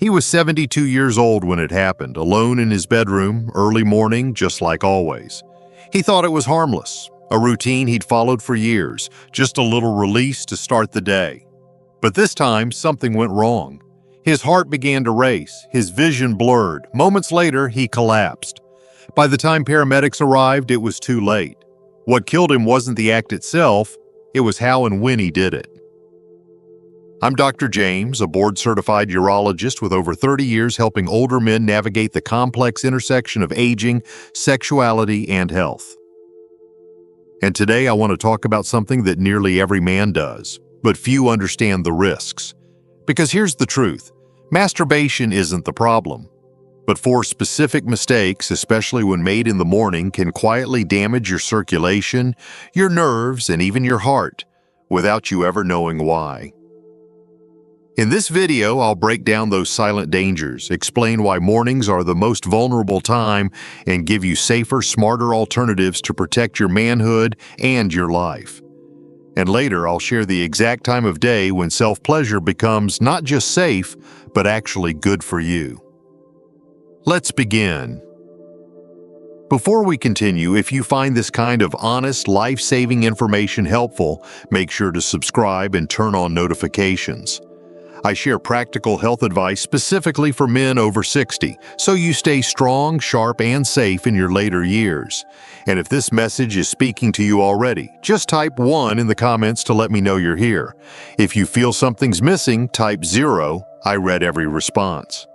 He was 72 years old when it happened, alone in his bedroom, early morning, just like always. He thought it was harmless, a routine he'd followed for years, just a little release to start the day. But this time, something went wrong. His heart began to race, his vision blurred. Moments later, he collapsed. By the time paramedics arrived, it was too late. What killed him wasn't the act itself, it was how and when he did it. I'm Dr. James, a board-certified urologist with over 30 years helping older men navigate the complex intersection of aging, sexuality, and health. And today I want to talk about something that nearly every man does, but few understand the risks. Because here's the truth, masturbation isn't the problem. But 4 specific mistakes, especially when made in the morning, can quietly damage your circulation, your nerves, and even your heart, without you ever knowing why. In this video, I'll break down those silent dangers, explain why mornings are the most vulnerable time, and give you safer, smarter alternatives to protect your manhood and your life. And later, I'll share the exact time of day when self-pleasure becomes not just safe, but actually good for you. Let's begin. Before we continue, if you find this kind of honest, life-saving information helpful, make sure to subscribe and turn on notifications. I share practical health advice specifically for men over 60, so you stay strong, sharp, and safe in your later years. And if this message is speaking to you already, just type 1 in the comments to let me know you're here. If you feel something's missing, type 0. I read every response.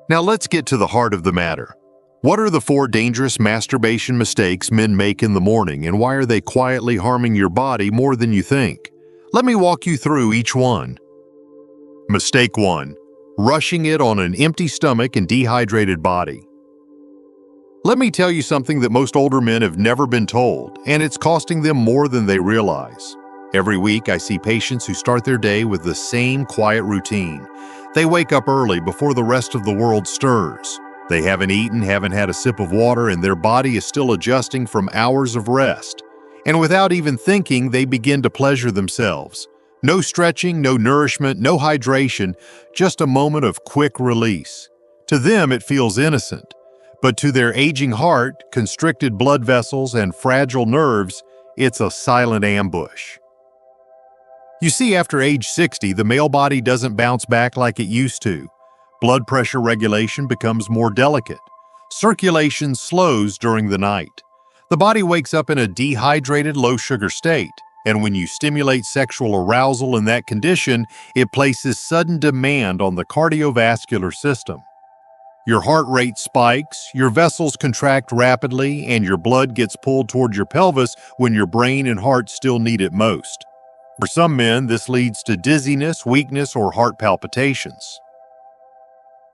Now let's get to the heart of the matter. What are the 4 dangerous masturbation mistakes men make in the morning, and why are they quietly harming your body more than you think? Let me walk you through each one. Mistake 1. Rushing it on an empty stomach and dehydrated body. Let me tell you something that most older men have never been told, and it's costing them more than they realize. Every week, I see patients who start their day with the same quiet routine. They wake up early before the rest of the world stirs. They haven't eaten, haven't had a sip of water, and their body is still adjusting from hours of rest. And without even thinking, they begin to pleasure themselves. No stretching, no nourishment, no hydration, just a moment of quick release. To them, it feels innocent. But to their aging heart, constricted blood vessels, and fragile nerves, it's a silent ambush. You see, after age 60, the male body doesn't bounce back like it used to. Blood pressure regulation becomes more delicate. Circulation slows during the night. The body wakes up in a dehydrated, low-sugar state. And when you stimulate sexual arousal in that condition, it places sudden demand on the cardiovascular system. Your heart rate spikes, your vessels contract rapidly, and your blood gets pulled toward your pelvis when your brain and heart still need it most. For some men, this leads to dizziness, weakness, or heart palpitations.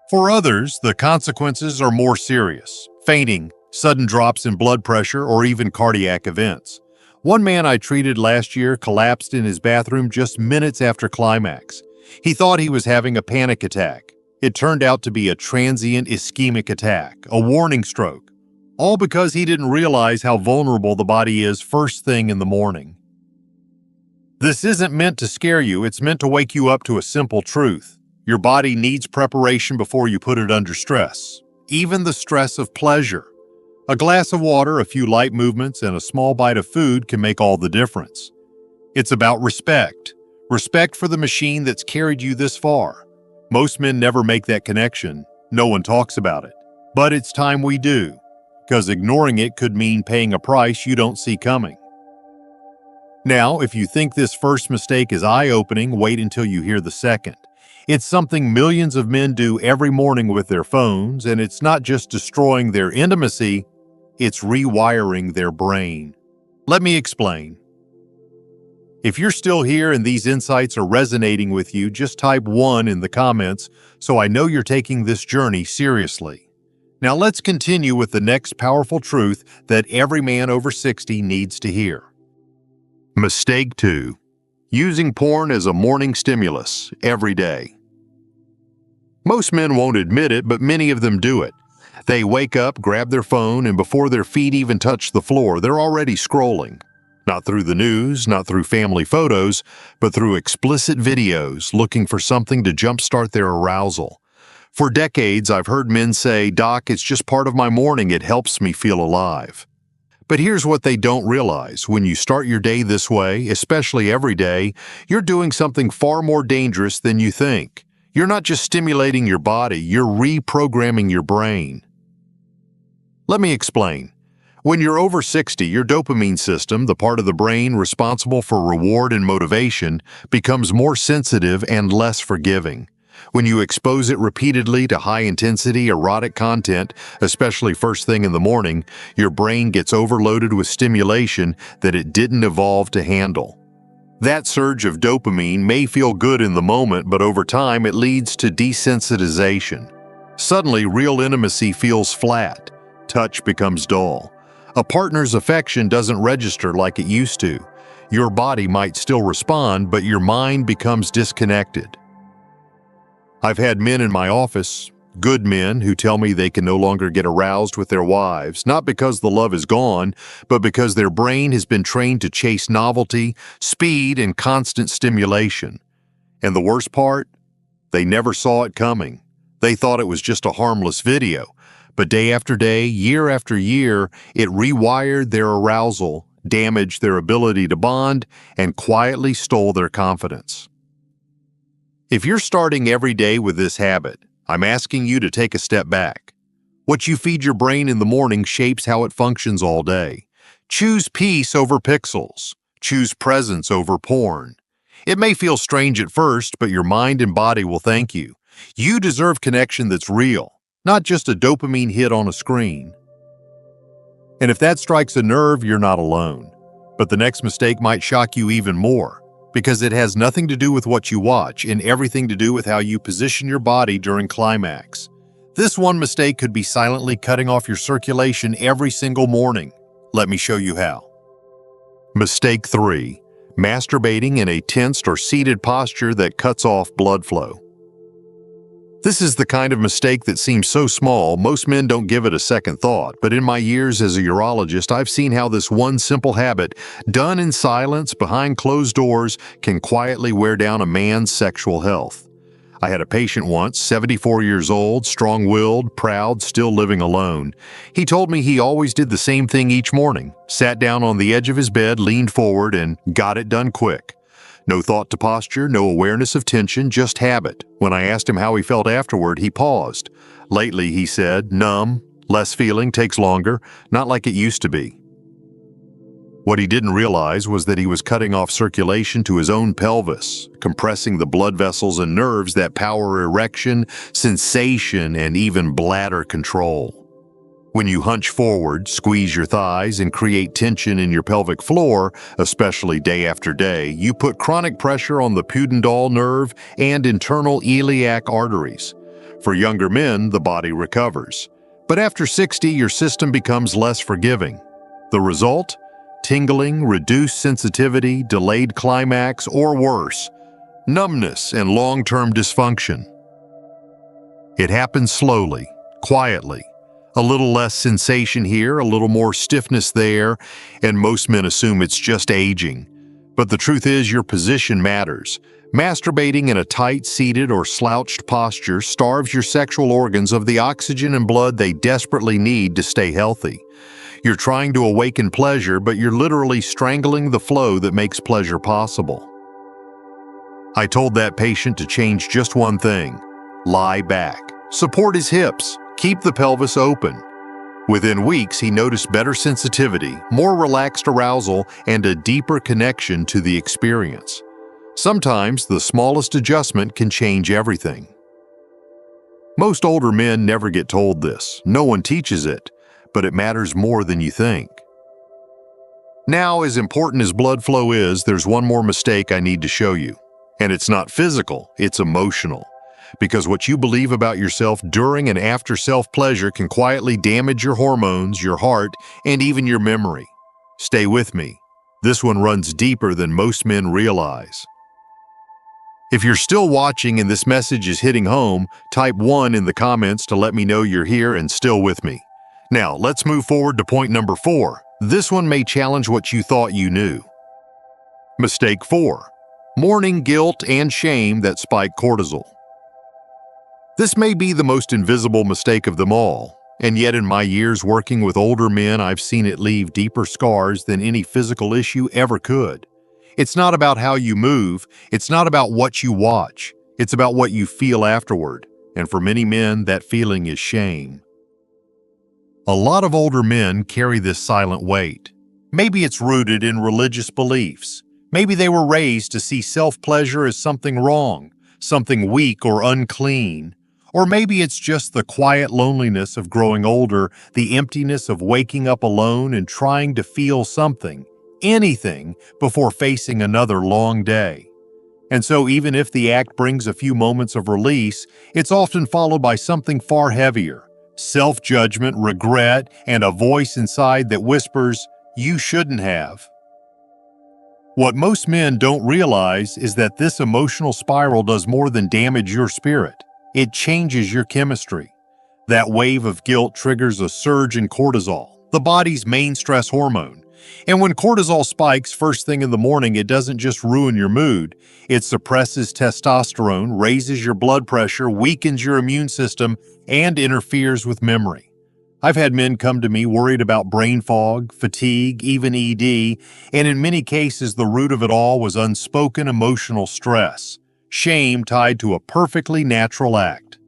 For others, the consequences are more serious: fainting, sudden drops in blood pressure, or even cardiac events. One man I treated last year collapsed in his bathroom just minutes after climax. He thought he was having a panic attack. It turned out to be a transient ischemic attack, a warning stroke, all because he didn't realize how vulnerable the body is first thing in the morning. This isn't meant to scare you, it's meant to wake you up to a simple truth. Your body needs preparation before you put it under stress, even the stress of pleasure. A glass of water, a few light movements, and a small bite of food can make all the difference. It's about respect. Respect for the machine that's carried you this far. Most men never make that connection. No one talks about it. But it's time we do, because ignoring it could mean paying a price you don't see coming. Now, if you think this first mistake is eye-opening, wait until you hear the second. It's something millions of men do every morning with their phones, and it's not just destroying their intimacy, it's rewiring their brain. Let me explain. If you're still here and these insights are resonating with you, just type 1 in the comments so I know you're taking this journey seriously. Now let's continue with the next powerful truth that every man over 60 needs to hear. Mistake 2. Using porn as a morning stimulus every day. Most men won't admit it, but many of them do it. They wake up, grab their phone, and before their feet even touch the floor, they're already scrolling. Not through the news, not through family photos, but through explicit videos looking for something to jumpstart their arousal. For decades, I've heard men say, "Doc, it's just part of my morning. It helps me feel alive." But here's what they don't realize. When you start your day this way, especially every day, you're doing something far more dangerous than you think. You're not just stimulating your body, you're reprogramming your brain. Let me explain. When you're over 60, your dopamine system, the part of the brain responsible for reward and motivation, becomes more sensitive and less forgiving. When you expose it repeatedly to high-intensity erotic content, especially first thing in the morning, your brain gets overloaded with stimulation that it didn't evolve to handle. That surge of dopamine may feel good in the moment, but over time it leads to desensitization. Suddenly, real intimacy feels flat. Touch becomes dull. A partner's affection doesn't register like it used to. Your body might still respond, but your mind becomes disconnected. I've had men in my office, good men, who tell me they can no longer get aroused with their wives, not because the love is gone, but because their brain has been trained to chase novelty, speed, and constant stimulation. And the worst part? They never saw it coming. They thought it was just a harmless video. But day after day, year after year, it rewired their arousal, damaged their ability to bond, and quietly stole their confidence. If you're starting every day with this habit, I'm asking you to take a step back. What you feed your brain in the morning shapes how it functions all day. Choose peace over pixels. Choose presence over porn. It may feel strange at first, but your mind and body will thank you. You deserve connection that's real, not just a dopamine hit on a screen. And if that strikes a nerve, you're not alone. But the next mistake might shock you even more, because it has nothing to do with what you watch and everything to do with how you position your body during climax. This one mistake could be silently cutting off your circulation every single morning. Let me show you how. Mistake 3. Masturbating in a tensed or seated posture that cuts off blood flow. This is the kind of mistake that seems so small, most men don't give it a second thought, but in my years as a urologist, I've seen how this one simple habit, done in silence behind closed doors, can quietly wear down a man's sexual health. I had a patient once, 74 years old, strong-willed, proud, still living alone. He told me he always did the same thing each morning, sat down on the edge of his bed, leaned forward, and got it done quick. No thought to posture, no awareness of tension, just habit. When I asked him how he felt afterward, he paused. Lately, he said, numb, less feeling, takes longer, not like it used to be. What he didn't realize was that he was cutting off circulation to his own pelvis, compressing the blood vessels and nerves that power erection, sensation, and even bladder control. When you hunch forward, squeeze your thighs, and create tension in your pelvic floor, especially day after day, you put chronic pressure on the pudendal nerve and internal iliac arteries. For younger men, the body recovers. But after 60, your system becomes less forgiving. The result? Tingling, reduced sensitivity, delayed climax, or worse, numbness and long-term dysfunction. It happens slowly, quietly. A little less sensation here, a little more stiffness there, and most men assume it's just aging. But the truth is, your position matters. Masturbating in a tight, seated, or slouched posture starves your sexual organs of the oxygen and blood they desperately need to stay healthy. You're trying to awaken pleasure, but you're literally strangling the flow that makes pleasure possible. I told that patient to change just one thing: lie back. Support his hips. Keep the pelvis open. Within weeks, he noticed better sensitivity, more relaxed arousal, and a deeper connection to the experience. Sometimes the smallest adjustment can change everything. Most older men never get told this. No one teaches it, but it matters more than you think. Now, as important as blood flow is, there's one more mistake I need to show you. And it's not physical, it's emotional. Because what you believe about yourself during and after self-pleasure can quietly damage your hormones, your heart, and even your memory. Stay with me. This one runs deeper than most men realize. If you're still watching and this message is hitting home, type 1 in the comments to let me know you're here and still with me. Now, let's move forward to point number 4, This one may challenge what you thought you knew. Mistake 4. Morning guilt and shame that spike cortisol. This may be the most invisible mistake of them all, and yet in my years working with older men, I've seen it leave deeper scars than any physical issue ever could. It's not about how you move, it's not about what you watch, it's about what you feel afterward, and for many men, that feeling is shame. A lot of older men carry this silent weight. Maybe it's rooted in religious beliefs. Maybe they were raised to see self-pleasure as something wrong, something weak or unclean. Or maybe it's just the quiet loneliness of growing older, the emptiness of waking up alone and trying to feel something, anything, before facing another long day. And so even if the act brings a few moments of release, it's often followed by something far heavier. Self-judgment, regret, and a voice inside that whispers, "You shouldn't have." What most men don't realize is that this emotional spiral does more than damage your spirit. It changes your chemistry. That wave of guilt triggers a surge in cortisol, the body's main stress hormone. And when cortisol spikes first thing in the morning, it doesn't just ruin your mood. It suppresses testosterone, raises your blood pressure, weakens your immune system, and interferes with memory. I've had men come to me worried about brain fog, fatigue, even ED, and in many cases the root of it all was unspoken emotional stress, shame tied to a perfectly natural act.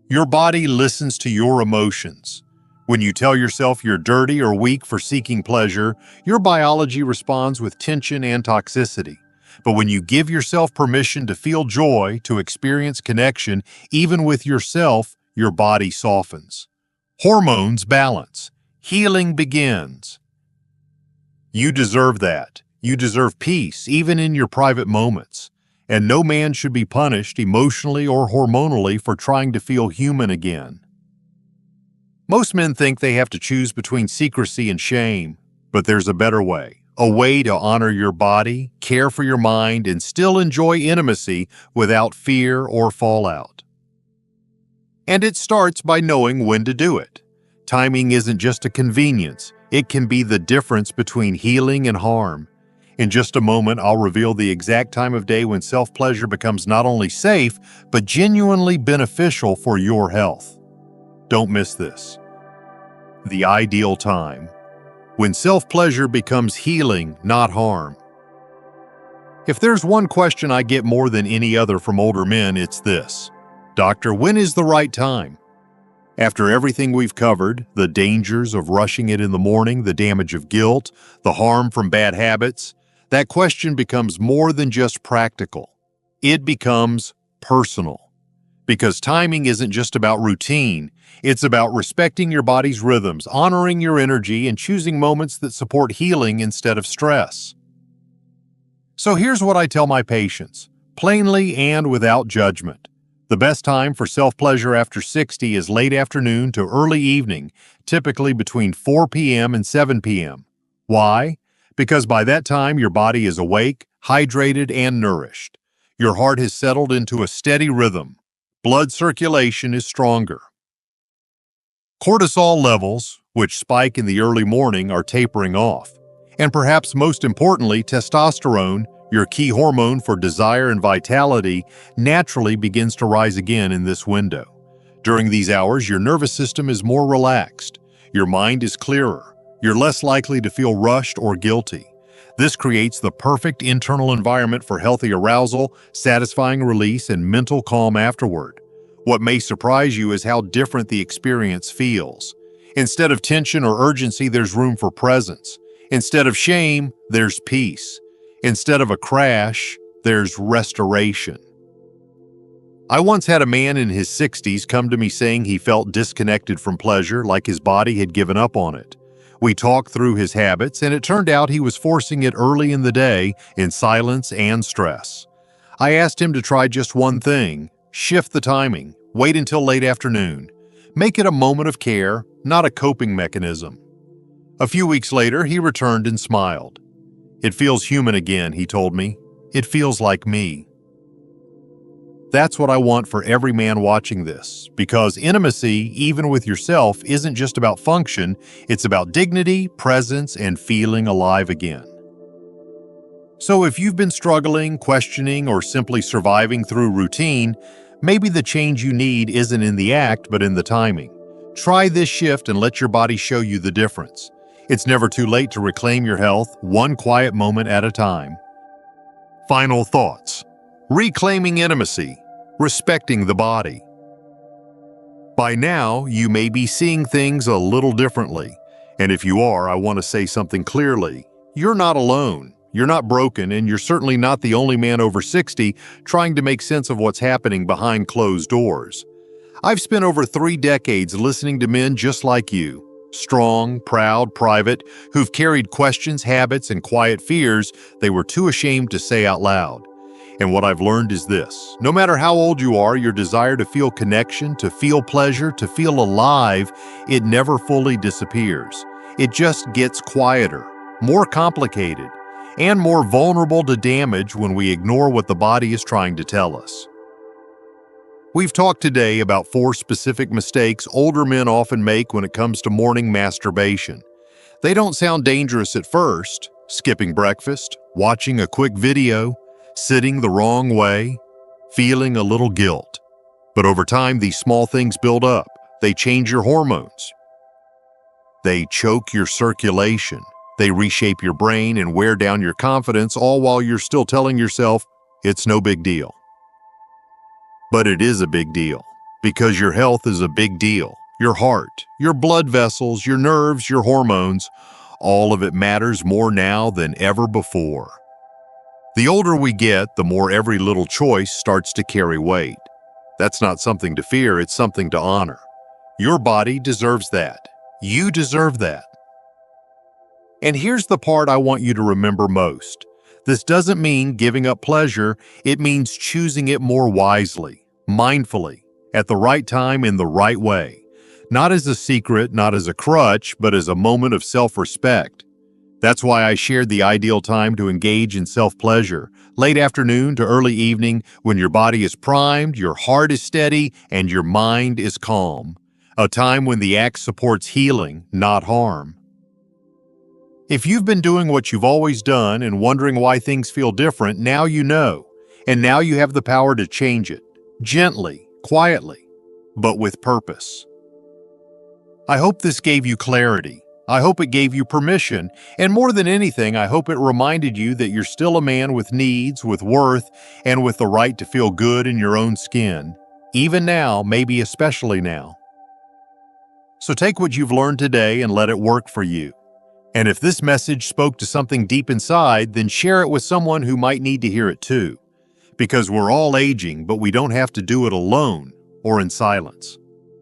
Your body listens to your emotions. When you tell yourself you're dirty or weak for seeking pleasure, your biology responds with tension and toxicity. But when you give yourself permission to feel joy, to experience connection, even with yourself, your body softens. Hormones balance. Healing begins. You deserve that. You deserve peace, even in your private moments. And no man should be punished emotionally or hormonally for trying to feel human again. Most men think they have to choose between secrecy and shame, but there's a better way. A way to honor your body, care for your mind, and still enjoy intimacy without fear or fallout. And it starts by knowing when to do it. Timing isn't just a convenience, it can be the difference between healing and harm. In just a moment, I'll reveal the exact time of day when self-pleasure becomes not only safe, but genuinely beneficial for your health. Don't miss this. The ideal time. When self-pleasure becomes healing, not harm. If there's one question I get more than any other from older men, it's this. Doctor, when is the right time? After everything we've covered, the dangers of rushing it in the morning, the damage of guilt, the harm from bad habits, that question becomes more than just practical. It becomes personal. Because timing isn't just about routine, it's about respecting your body's rhythms, honoring your energy, and choosing moments that support healing instead of stress. So here's what I tell my patients, plainly and without judgment. The best time for self-pleasure after 60 is late afternoon to early evening, typically between 4 p.m. and 7 p.m. Why? Because by that time your body is awake, hydrated, and nourished. Your heart has settled into a steady rhythm. Blood circulation is stronger. Cortisol levels, which spike in the early morning, are tapering off. And perhaps most importantly, testosterone, your key hormone for desire and vitality, naturally begins to rise again in this window. During these hours, your nervous system is more relaxed. Your mind is clearer. You're less likely to feel rushed or guilty. This creates the perfect internal environment for healthy arousal, satisfying release, and mental calm afterward. What may surprise you is how different the experience feels. Instead of tension or urgency, there's room for presence. Instead of shame, there's peace. Instead of a crash, there's restoration. I once had a man in his 60s come to me saying he felt disconnected from pleasure, like his body had given up on it. We talked through his habits, and it turned out he was forcing it early in the day in silence and stress. I asked him to try just one thing: shift the timing, wait until late afternoon. Make it a moment of care, not a coping mechanism. A few weeks later, he returned and smiled. It feels human again, he told me. It feels like me. That's what I want for every man watching this, because intimacy, even with yourself, isn't just about function, it's about dignity, presence, and feeling alive again. So if you've been struggling, questioning, or simply surviving through routine, maybe the change you need isn't in the act, but in the timing. Try this shift and let your body show you the difference. It's never too late to reclaim your health, one quiet moment at a time. Final thoughts. Reclaiming intimacy. Respecting the body. By now, you may be seeing things a little differently. And if you are, I want to say something clearly. You're not alone. You're not broken, and you're certainly not the only man over 60 trying to make sense of what's happening behind closed doors. I've spent over 3 decades listening to men just like you, strong, proud, private, who've carried questions, habits, and quiet fears they were too ashamed to say out loud. And what I've learned is this: no matter how old you are, your desire to feel connection, to feel pleasure, to feel alive, it never fully disappears. It just gets quieter, more complicated, and more vulnerable to damage when we ignore what the body is trying to tell us. We've talked today about 4 specific mistakes older men often make when it comes to morning masturbation. They don't sound dangerous at first: skipping breakfast, watching a quick video, sitting the wrong way, feeling a little guilt. But over time, these small things build up. They change your hormones. They choke your circulation. They reshape your brain and wear down your confidence, all while you're still telling yourself it's no big deal. But it is a big deal, because your health is a big deal. Your heart, your blood vessels, your nerves, your hormones, all of it matters more now than ever before. The older we get, the more every little choice starts to carry weight. That's not something to fear, it's something to honor. Your body deserves that. You deserve that. And here's the part I want you to remember most. This doesn't mean giving up pleasure, it means choosing it more wisely, mindfully, at the right time in the right way. Not as a secret, not as a crutch, but as a moment of self-respect. That's why I shared the ideal time to engage in self-pleasure, late afternoon to early evening, when your body is primed, your heart is steady, and your mind is calm. A time when the act supports healing, not harm. If you've been doing what you've always done and wondering why things feel different, now you know. And now you have the power to change it. Gently, quietly, but with purpose. I hope this gave you clarity. I hope it gave you permission. And more than anything, I hope it reminded you that you're still a man with needs, with worth, and with the right to feel good in your own skin. Even now, maybe especially now. So take what you've learned today and let it work for you. And if this message spoke to something deep inside, then share it with someone who might need to hear it too. Because we're all aging, but we don't have to do it alone or in silence.